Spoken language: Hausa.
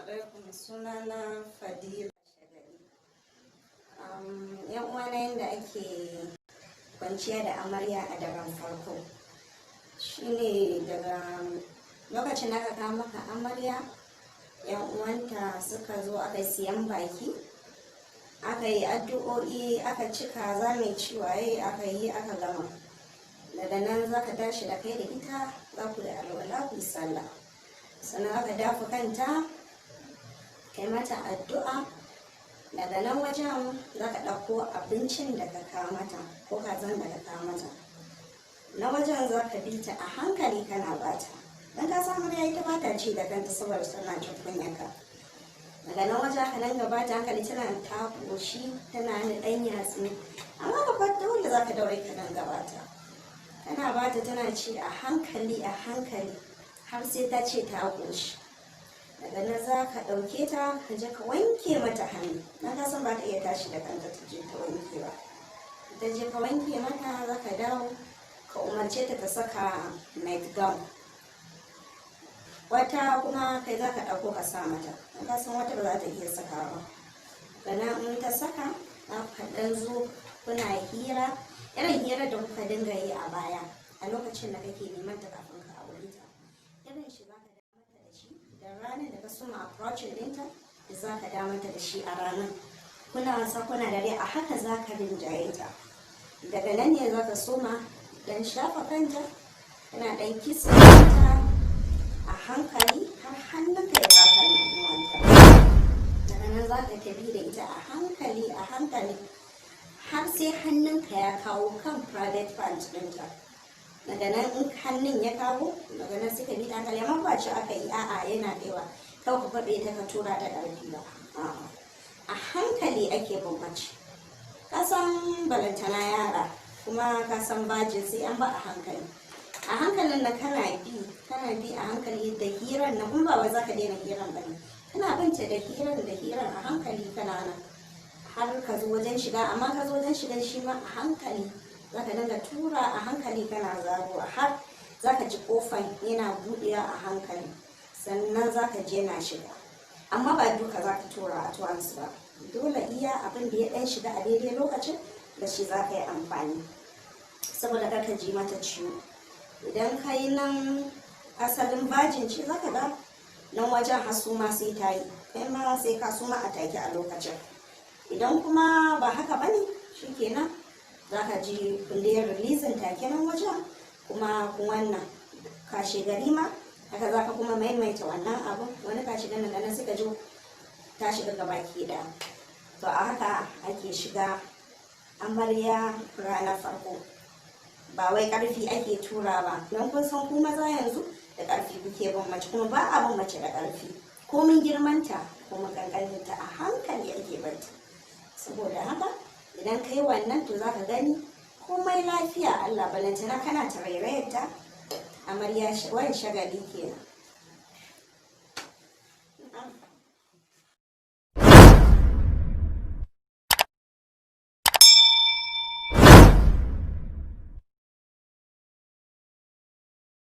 alaikum, sunana Fadila Shagali. Yan uwana yadda ake kwanciya da amarya a daren farko shine daga lokacin da aka kawo maka amarya, yan uwanta suka zo aka siyan baki, aka yi addu'o'i, aka ci kaza mai ciwaye, aka yi aka gama. Daga nan za ka tashi da kai da ita, za ku da alwala ku yi sallah, sannan aka dafa kanta kai mata addu'a. Daga nan wajen za ka ɗauko abincin da ka kawo mata ko kazan da ka kawo mata, na wajen za ka bi ta a hankali kana bata, don ka samu da ita bata ci da kanta saboda tana jin kunyanka. Daga nan wajen ka nan gaba ta hankali tana ta ƙoshi, tana da ɗan yatsu, amma ba fa dole za ka daure ka nan gaba ta, kana bata tana ci a hankali har sai ta ce ta ƙoshi. Daga nan za ka ɗauke ta ka je ka wanke mata hannu, na ka san ba ta iya tashi da kanta ta je ta wanke ba. Ta je ka wanke mata, za ka dawo ka umarce ta ta saka night gown, wata kuma kai za ka ɗauko ka sa mata, na ka san wata ba za ta iya saka ba. Daga in ta saka za ka ɗan zo kuna hira, irin hira da kuka dinga yi a baya a lokacin da kake neman ta kafin ka aure ta, irin shi za ka mata da shi da ranar da ka suma approaching ɗinta, da za ka mata da shi a ranar. Kuna wasa kuna dare, a haka za ka rinjaye ta. Daga nan ne za ka soma dan shafa kanta, kana dan kisa ta a hankali har hannunka ya baka nuwanta. Daga nan za ka tafi da ita a hankali har sai hannunka ya kawo kan private part ɗinta. Daga nan in hannun ya kawo, daga nan suka bi hankali, amma ba ce aka yi a'a yana kaiwa kawai ka faɗe ta ka tura da ƙarfi ba. A hankali ake bambanci, ka san balantana yara, kuma ka san bajin sai an ba a hankali. A hankalin na kana bi a hankali da hirar na, kuma ba wai za ka daina hirar ba ne, kana binta da hirar a hankali kana nan har ka zo wajen shiga, amma ka zo wajen shiga shi ma a hankali za ka dinga tura a hankali kana zaruwa har za ka ji kofan yana buɗewa a hankali, sannan za ka je na shiga. Amma ba duka za ka tura a tuwansu ba, dole iya abin da ya ɗan shiga a daidai lokacin da shi za ka yi amfani, saboda kar ka ji mata ciwo. Idan ka yi nan asalin bajin ce, za ka ga nan wajen hasuma sai ta yi, kai ma sai ka suma a take a lokacin. Idan kuma ba haka bane, shikenan za ka ji kundiyar releasing take nan wajen, kuma wannan kashe gari ma haka za ka kuma maimaita wannan abu, wani kashe ganin da nan suka jo ta shiga gabaki ɗaya. To a haka ake shiga amarya ranar farko, ba wai ƙarfi ake tura ba, don kun san ku maza yanzu da ƙarfi kuke bin mace, kuma ba a bin mace da ƙarfi, komin girmanta komin ƙanƙaninta a hankali ake barta. Saboda haka idan ka yi wannan, to za ka gani komai lafiya Allah, balantana kana tarairayar ta amarya wani shagali kenan.